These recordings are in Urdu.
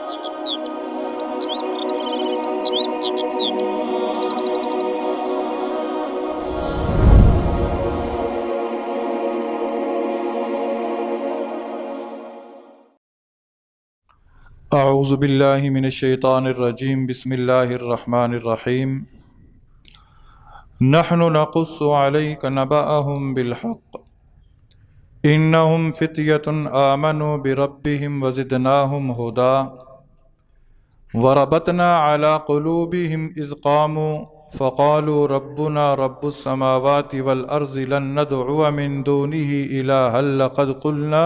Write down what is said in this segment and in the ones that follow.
اعوذ باللہ من الشیطان الرجیم بسم اللہ الرحمن الرحیم نحن نقص علیک نبأهم بالحق انہم فتیۃ آمنوا بربہم وزدناہم ہدی وربطنا علی قلوبہم اذ قاموا فقالوا ربنا رب السماوات والارض لن ندعو من دونہ الہا لقد قلنا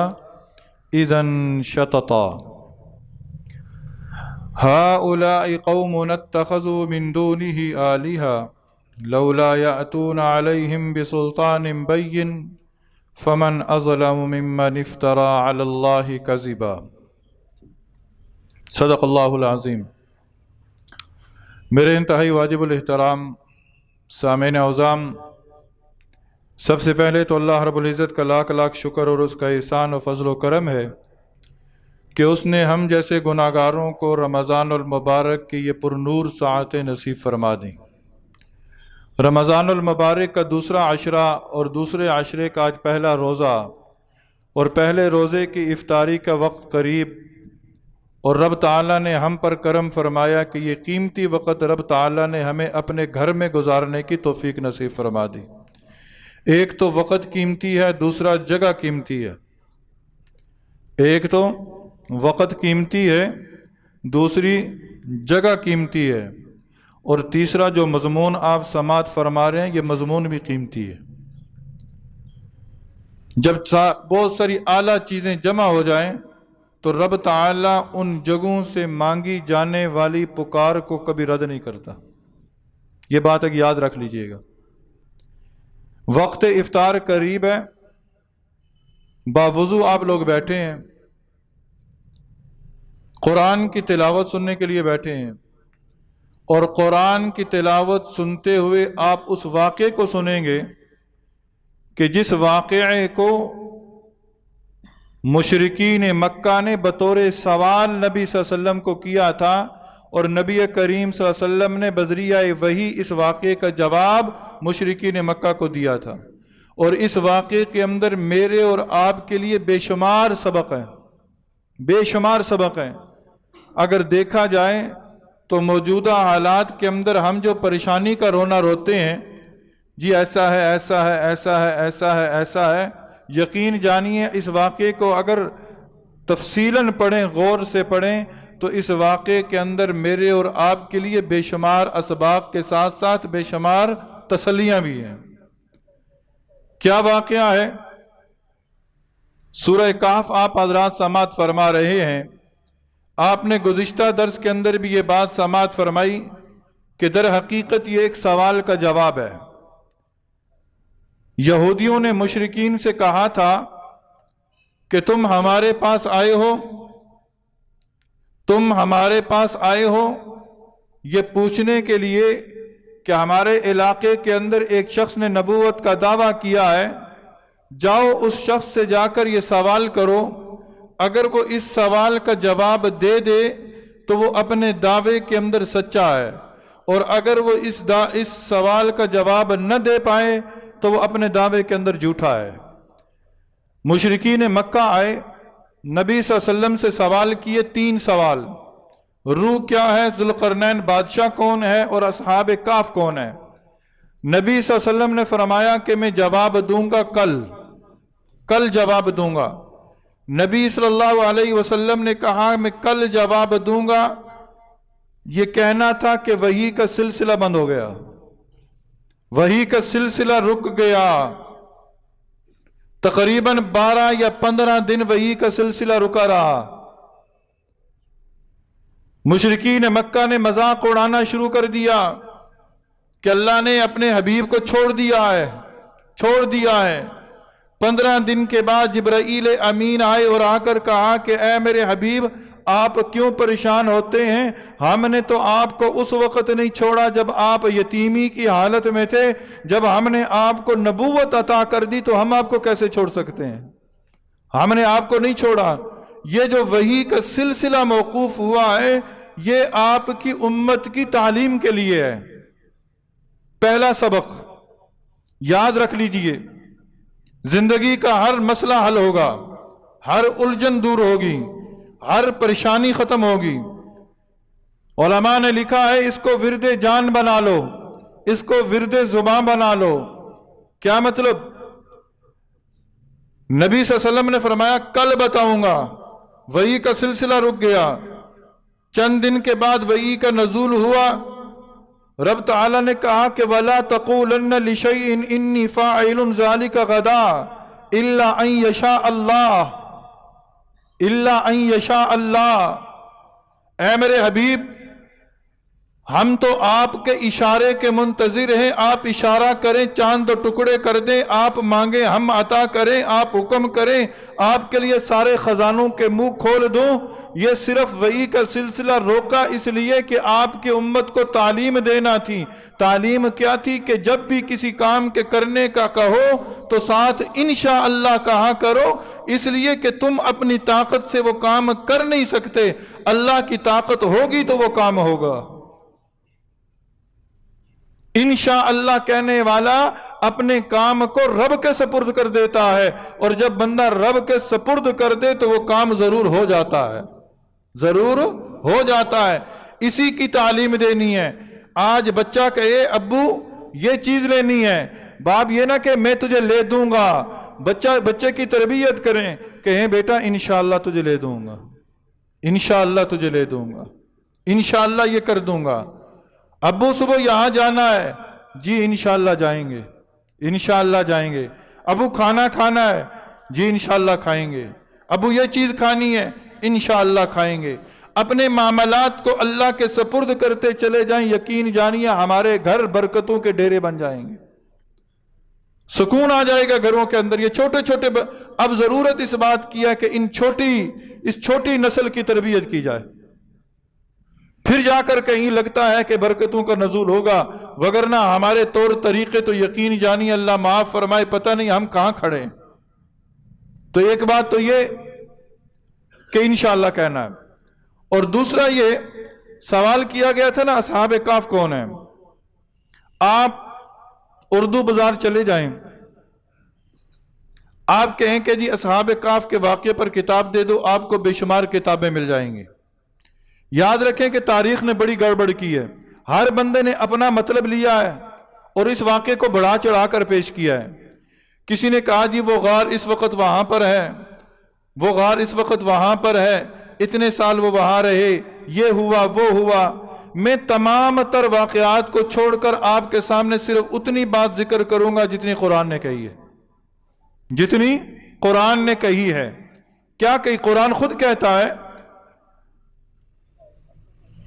اذا شططا هؤلاء قومنا اتخذوا من دونه آلهة لولا يأتون عليهم بسلطان بين فمن أظلم ممن افترى على الله كذبا صدق اللہ العظیم۔ میرے انتہائی واجب الاحترام سامعین اعظام، سب سے پہلے تو اللہ رب العزت کا لاکھ لاکھ شکر اور اس کا احسان و فضل و کرم ہے کہ اس نے ہم جیسے گناہگاروں کو رمضان المبارک کی یہ پرنور ساعتیں نصیب فرما دیں۔ رمضان المبارک کا دوسرا عشرہ اور دوسرے عشرے کا آج پہلا روزہ اور پہلے روزے کی افطاری کا وقت قریب، اور رب تعالیٰ نے ہم پر کرم فرمایا کہ یہ قیمتی وقت رب تعالیٰ نے ہمیں اپنے گھر میں گزارنے کی توفیق نصیب فرما دی۔ ایک تو وقت قیمتی ہے، دوسرا جگہ قیمتی ہے۔ ایک تو وقت قیمتی ہے، دوسری جگہ قیمتی ہے، اور تیسرا جو مضمون آپ سماعت فرما رہے ہیں یہ مضمون بھی قیمتی ہے۔ جب بہت ساری اعلیٰ چیزیں جمع ہو جائیں تو رب تعالیٰ ان جگہوں سے مانگی جانے والی پکار کو کبھی رد نہیں کرتا۔ یہ بات ایک یاد رکھ لیجئے گا۔ وقت افطار قریب ہے، باوضو آپ لوگ بیٹھے ہیں، قرآن کی تلاوت سننے کے لیے بیٹھے ہیں، اور قرآن کی تلاوت سنتے ہوئے آپ اس واقعے کو سنیں گے کہ جس واقعے کو مشرکین مکہ نے بطور سوال نبی صلی اللہ علیہ وسلم کو کیا تھا، اور نبی کریم صلی اللہ علیہ وسلم نے بذریعہ وحی اس واقعے کا جواب مشرکین مکہ کو دیا تھا، اور اس واقعے کے اندر میرے اور آپ کے لیے بے شمار سبق ہیں، بے شمار سبق ہیں۔ اگر دیکھا جائے تو موجودہ حالات کے اندر ہم جو پریشانی کا رونا روتے ہیں، جی ایسا ہے ایسا ہے ایسا ہے ایسا ہے ایسا ہے، یقین جانیے اس واقعے کو اگر تفصیلاً پڑھیں، غور سے پڑھیں، تو اس واقعے کے اندر میرے اور آپ کے لیے بے شمار اسباق کے ساتھ ساتھ بے شمار تسلیاں بھی ہیں۔ کیا واقعہ ہے؟ سورہ کہف آپ حضرات سماعت فرما رہے ہیں۔ آپ نے گزشتہ درس کے اندر بھی یہ بات سماعت فرمائی کہ در حقیقت یہ ایک سوال کا جواب ہے۔ یہودیوں نے مشرکین سے کہا تھا کہ تم ہمارے پاس آئے ہو، تم ہمارے پاس آئے ہو یہ پوچھنے کے لیے کہ ہمارے علاقے کے اندر ایک شخص نے نبوت کا دعویٰ کیا ہے، جاؤ اس شخص سے جا کر یہ سوال کرو، اگر وہ اس سوال کا جواب دے دے تو وہ اپنے دعوے کے اندر سچا ہے، اور اگر وہ اس سوال کا جواب نہ دے پائے تو وہ اپنے دعوے کے اندر جھوٹا ہے۔ مشرکین مکہ آئے، نبی صلی اللہ علیہ وسلم سے سوال کیے، 3 سوال۔ روح کیا ہے، ذوالقرنین بادشاہ کون ہے، اور اصحاب کہف کون ہے؟ نبی صلی اللہ علیہ وسلم نے فرمایا کہ میں جواب دوں گا کل جواب دوں گا۔ نبی صلی اللہ علیہ وسلم نے کہا میں کل جواب دوں گا، یہ کہنا تھا کہ وحی کا سلسلہ بند ہو گیا، وحی کا سلسلہ رک گیا۔ تقریباً 12 یا 15 دن وحی کا سلسلہ رکا رہا۔ مشرکین مکہ نے مذاق اڑانا شروع کر دیا کہ اللہ نے اپنے حبیب کو چھوڑ دیا ہے۔ 15 دن کے بعد جبرائیل امین آئے اور آ کر کہا کہ اے میرے حبیب آپ کیوں پریشان ہوتے ہیں؟ ہم نے تو آپ کو اس وقت نہیں چھوڑا جب آپ یتیمی کی حالت میں تھے، جب ہم نے آپ کو نبوت عطا کر دی تو ہم آپ کو کیسے چھوڑ سکتے ہیں؟ ہم نے آپ کو نہیں چھوڑا۔ یہ جو وحی کا سلسلہ موقوف ہوا ہے یہ آپ کی امت کی تعلیم کے لیے ہے۔ پہلا سبق یاد رکھ لیجئے، زندگی کا ہر مسئلہ حل ہوگا، ہر الجھن دور ہوگی، ہر پریشانی ختم ہوگی۔ علماء نے لکھا ہے اس کو ورد جان بنا لو، اس کو ورد زبان بنا لو۔ کیا مطلب؟ نبی صلی اللہ علیہ وسلم نے فرمایا کل بتاؤں گا، وحی کا سلسلہ رک گیا، چند دن کے بعد وحی کا نزول ہوا، رب تعالیٰ نے کہا کہ وَلَا تَقُولَنَّ لِشَيْءٍ إِنِّي فَاعِلٌ ذَلِكَ غَدًا إِلَّا أَن يَشَاءَ اللَّهُ إِلَّا أَن يَشَاءَ اللَّهُ۔ اے میرے حبیب، ہم تو آپ کے اشارے کے منتظر ہیں، آپ اشارہ کریں چاند ٹکڑے کر دیں، آپ مانگیں ہم عطا کریں، آپ حکم کریں آپ کے لیے سارے خزانوں کے منہ کھول دوں۔ یہ صرف وحی کا سلسلہ روکا اس لیے کہ آپ کی امت کو تعلیم دینا تھی۔ تعلیم کیا تھی؟ کہ جب بھی کسی کام کے کرنے کا کہو تو ساتھ انشاءاللہ کہا کرو، اس لیے کہ تم اپنی طاقت سے وہ کام کر نہیں سکتے، اللہ کی طاقت ہوگی تو وہ کام ہوگا۔ انشاءاللہ کہنے والا اپنے کام کو رب کے سپرد کر دیتا ہے، اور جب بندہ رب کے سپرد کر دے تو وہ کام ضرور ہو جاتا ہے، ضرور ہو جاتا ہے۔ اسی کی تعلیم دینی ہے۔ آج بچہ کہے ابو یہ چیز لینی ہے، باپ یہ نہ کہ میں تجھے لے دوں گا، بچے کی تربیت کریں، کہیں بیٹا انشاءاللہ تجھے لے دوں گا، انشاءاللہ تجھے لے دوں گا، انشاءاللہ یہ کر دوں گا۔ ابو صبح یہاں جانا ہے، جی انشاءاللہ جائیں گے، انشاءاللہ جائیں گے۔ ابو کھانا کھانا ہے، جی انشاءاللہ کھائیں گے۔ ابو یہ چیز کھانی ہے، انشاءاللہ کھائیں گے۔ اپنے معاملات کو اللہ کے سپرد کرتے چلے جائیں، یقین جانیے ہمارے گھر برکتوں کے ڈیرے بن جائیں گے، سکون آ جائے گا گھروں کے اندر۔ یہ چھوٹے چھوٹے اب ضرورت اس بات کی ہے کہ اس چھوٹی نسل کی تربیت کی جائے، پھر جا کر کہیں لگتا ہے کہ برکتوں کا نزول ہوگا، وگرنہ ہمارے طور طریقے تو یقین جانی اللہ معاف فرمائے پتہ نہیں ہم کہاں کھڑے ہیں۔ تو ایک بات تو یہ کہ انشاءاللہ کہنا ہے، اور دوسرا یہ سوال کیا گیا تھا نا اصحاب کہف کون ہیں؟ آپ اردو بازار چلے جائیں، آپ کہیں کہ جی اصحاب کہف کے واقعے پر کتاب دے دو، آپ کو بے شمار کتابیں مل جائیں گی۔ یاد رکھیں کہ تاریخ نے بڑی گڑبڑ کی ہے، ہر بندے نے اپنا مطلب لیا ہے اور اس واقعے کو بڑھا چڑھا کر پیش کیا ہے۔ کسی نے کہا جی وہ غار اس وقت وہاں پر ہے، وہ غار اس وقت وہاں پر ہے، اتنے سال وہ وہاں رہے، یہ ہوا وہ ہوا۔ میں تمام تر واقعات کو چھوڑ کر آپ کے سامنے صرف اتنی بات ذکر کروں گا جتنی قرآن نے کہی ہے، جتنی قرآن نے کہی ہے۔ کیا کہی؟ قرآن خود کہتا ہے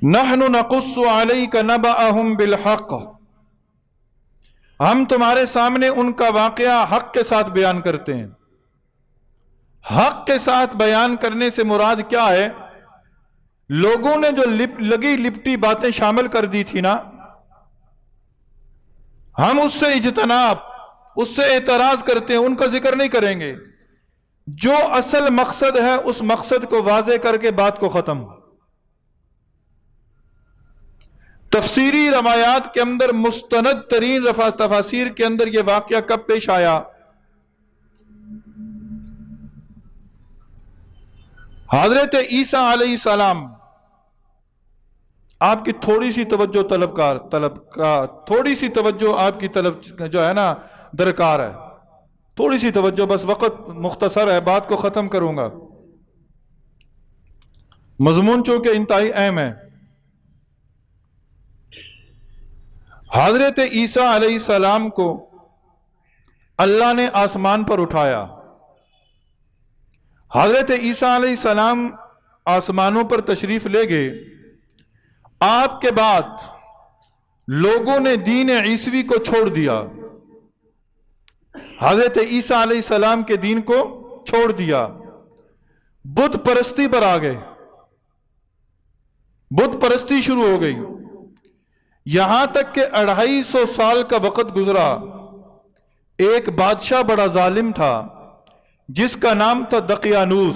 نحن نقص علیک نبأہم بالحق، ہم تمہارے سامنے ان کا واقعہ حق کے ساتھ بیان کرتے ہیں۔ حق کے ساتھ بیان کرنے سے مراد کیا ہے؟ لوگوں نے جو لگی لپٹی باتیں شامل کر دی تھی نا، ہم اس سے اجتناب، اس سے اعتراض کرتے ہیں، ان کا ذکر نہیں کریں گے۔ جو اصل مقصد ہے اس مقصد کو واضح کر کے بات کو ختم۔ تفسیری روایات کے اندر مستند ترین تفاسیر کے اندر یہ واقعہ کب پیش آیا؟ حضرت عیسیٰ علیہ السلام، آپ کی تھوڑی سی توجہ تھوڑی سی توجہ آپ کی طلب جو ہے نا درکار ہے، تھوڑی سی توجہ، بس وقت مختصر ہے، بات کو ختم کروں گا، مضمون چونکہ انتہائی اہم ہے۔ حضرت عیسیٰ علیہ السلام کو اللہ نے آسمان پر اٹھایا۔ حضرت عیسیٰ علیہ السلام آسمانوں پر تشریف لے گئے۔ آپ کے بعد لوگوں نے دین عیسوی کو چھوڑ دیا، حضرت عیسیٰ علیہ السلام کے دین کو چھوڑ دیا، بت پرستی پر آ گئے، بت پرستی شروع ہو گئی، یہاں تک کہ 250 سال کا وقت گزرا۔ ایک بادشاہ بڑا ظالم تھا جس کا نام تھا دقیانوس۔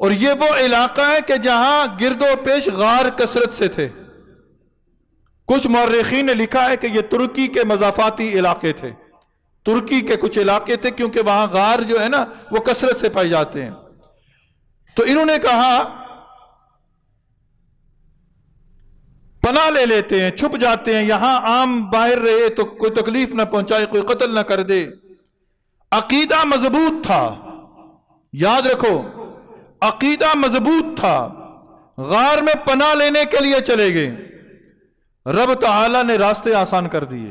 اور یہ وہ علاقہ ہے کہ جہاں گرد و پیش غار کثرت سے تھے. کچھ مورخین نے لکھا ہے کہ یہ ترکی کے مضافاتی علاقے تھے، ترکی کے کچھ علاقے تھے، کیونکہ وہاں غار جو ہے نا وہ کثرت سے پائے جاتے ہیں. تو انہوں نے کہا پناہ لے لیتے ہیں، چھپ جاتے ہیں، یہاں عام باہر رہے تو کوئی تکلیف نہ پہنچائے، کوئی قتل نہ کر دے. عقیدہ مضبوط تھا، یاد رکھو عقیدہ مضبوط تھا. غار میں پناہ لینے کے لیے چلے گئے، رب تعالیٰ نے راستے آسان کر دیے.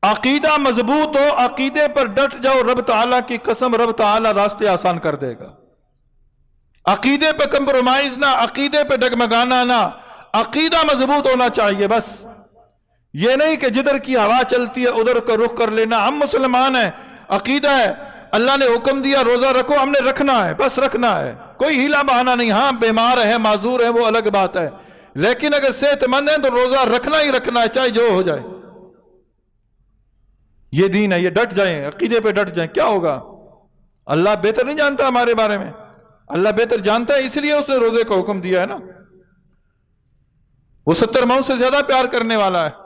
عقیدہ مضبوط ہو، عقیدے پر ڈٹ جاؤ، رب تعالیٰ کی قسم رب تعالیٰ راستے آسان کر دے گا. عقیدے پہ کمپرومائز نہ، عقیدے پہ ڈگمگانا نہ، عقیدہ مضبوط ہونا چاہیے. بس یہ نہیں کہ جدھر کی ہوا چلتی ہے ادھر کا رخ کر لینا. ہم مسلمان ہیں، عقیدہ ہے، اللہ نے حکم دیا روزہ رکھو، ہم نے رکھنا ہے، بس رکھنا ہے، کوئی ہیلا بہانا نہیں. ہاں بیمار ہے، معذور ہے، وہ الگ بات ہے، لیکن اگر صحت مند ہے تو روزہ رکھنا ہی رکھنا ہے، چاہے جو ہو جائے. یہ دین ہے، یہ ڈٹ جائیں، عقیدے پہ ڈٹ جائیں. کیا ہوگا؟ اللہ بہتر نہیں جانتا ہمارے بارے میں، اللہ بہتر جانتا ہے، اس لیے اس نے روزے کا حکم دیا ہے نا. وہ 70 ماؤں سے زیادہ پیار کرنے والا ہے.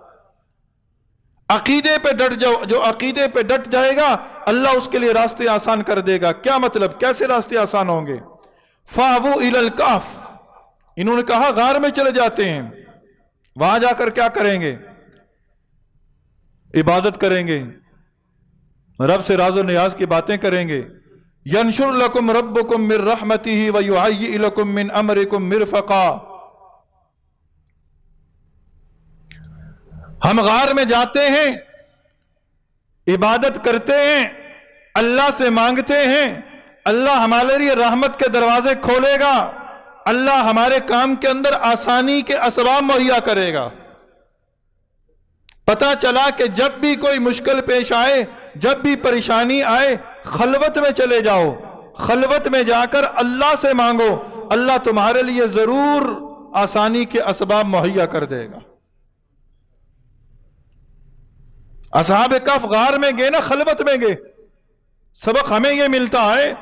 عقیدے پہ ڈٹ جاؤ، جو عقیدے پہ ڈٹ جائے گا اللہ اس کے لیے راستے آسان کر دے گا. کیا مطلب؟ کیسے راستے آسان ہوں گے؟ فَاوُوا إِلَى الْكَهْفِ، انہوں نے کہا غار میں چلے جاتے ہیں، وہاں جا کر کیا کریں گے؟ عبادت کریں گے، رب سے راز و نیاز کی باتیں کریں گے. يَنْشُرْ لَكُمْ رَبُّكُمْ مِنْ رَحْمَتِهِ وَيُهَيِّئْ لَكُمْ مِنْ أَمْرِكُمْ مِرْفَقًا. ہم غار میں جاتے ہیں، عبادت کرتے ہیں، اللہ سے مانگتے ہیں، اللہ ہمارے لیے رحمت کے دروازے کھولے گا، اللہ ہمارے کام کے اندر آسانی کے اسباب مہیا کرے گا. پتہ چلا کہ جب بھی کوئی مشکل پیش آئے، جب بھی پریشانی آئے، خلوت میں چلے جاؤ، خلوت میں جا کر اللہ سے مانگو، اللہ تمہارے لیے ضرور آسانی کے اسباب مہیا کر دے گا. اصحاب کہف غار میں گئے نا، خلوت میں گئے. سبق ہمیں یہ ملتا ہے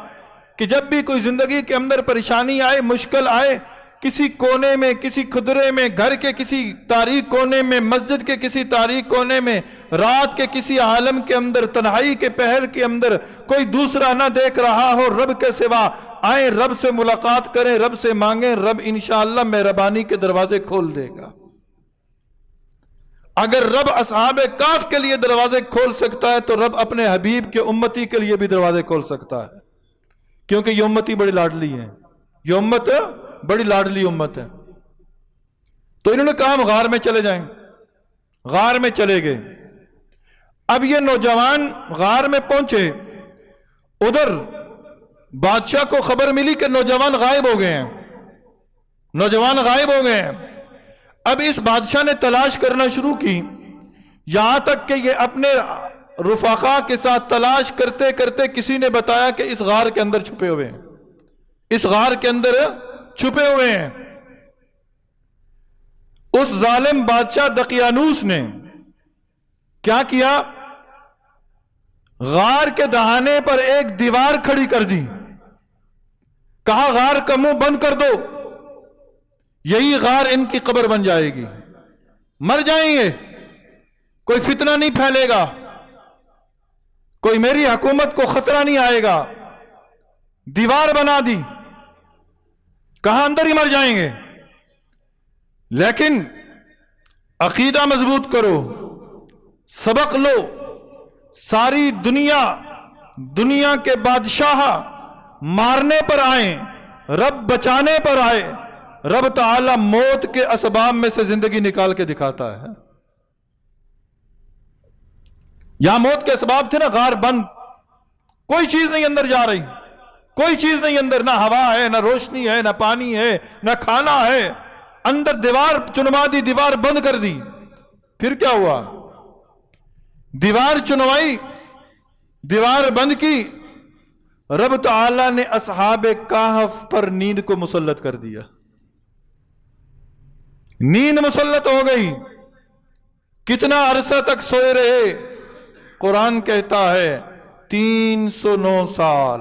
کہ جب بھی کوئی زندگی کے اندر پریشانی آئے، مشکل آئے، کسی کونے میں، کسی کھدرے میں، گھر کے کسی تاریک کونے میں، مسجد کے کسی تاریک کونے میں، رات کے کسی عالم کے اندر، تنہائی کے پہر کے اندر، کوئی دوسرا نہ دیکھ رہا ہو رب کے سوا، آئیں رب سے ملاقات کریں، رب سے مانگیں، رب انشاءاللہ مہربانی کے دروازے کھول دے گا. اگر رب اصحاب کہف کے لیے دروازے کھول سکتا ہے تو رب اپنے حبیب کے امتی کے لیے بھی دروازے کھول سکتا ہے، کیونکہ یہ امتی بڑی لاڈلی ہے، یہ امت بڑی لاڈلی امت ہے. تو انہوں نے کہا ہم غار میں چلے جائیں. غار میں چلے گئے. اب یہ نوجوان غار میں پہنچے، ادھر بادشاہ کو خبر ملی کہ نوجوان غائب ہو گئے ہیں، نوجوان غائب ہو گئے ہیں. اب اس بادشاہ نے تلاش کرنا شروع کی، یہاں تک کہ یہ اپنے رفقا کے ساتھ تلاش کرتے کرتے کسی نے بتایا کہ اس غار کے اندر چھپے ہوئے ہیں، اس غار کے اندر چھپے ہوئے ہیں. اس ظالم بادشاہ دقیانوس نے کیا کیا؟ غار کے دہانے پر ایک دیوار کھڑی کر دی، کہا غار کا منہ بند کر دو، یہی غار ان کی قبر بن جائے گی، مر جائیں گے، کوئی فتنہ نہیں پھیلے گا، کوئی میری حکومت کو خطرہ نہیں آئے گا. دیوار بنا دی، کہاں اندر ہی مر جائیں گے، لیکن عقیدہ مضبوط کرو، سبق لو. ساری دنیا کے بادشاہ مارنے پر آئیں، رب بچانے پر آئے، رب تعالی موت کے اسباب میں سے زندگی نکال کے دکھاتا ہے. یہاں موت کے اسباب تھے نا، غار بند، کوئی چیز نہیں اندر جا رہی، کوئی چیز نہیں اندر، نہ ہوا ہے، نہ روشنی ہے، نہ پانی ہے، نہ کھانا ہے. اندر دیوار چنوا دی، دیوار بند کر دی. پھر کیا ہوا؟ دیوار چنوائی، دیوار بند کی، رب تعالی نے اصحاب کہف پر نیند کو مسلط کر دیا. نیند مسلط ہو گئی. کتنا عرصہ تک سوئے رہے؟ قرآن کہتا ہے 309 سال.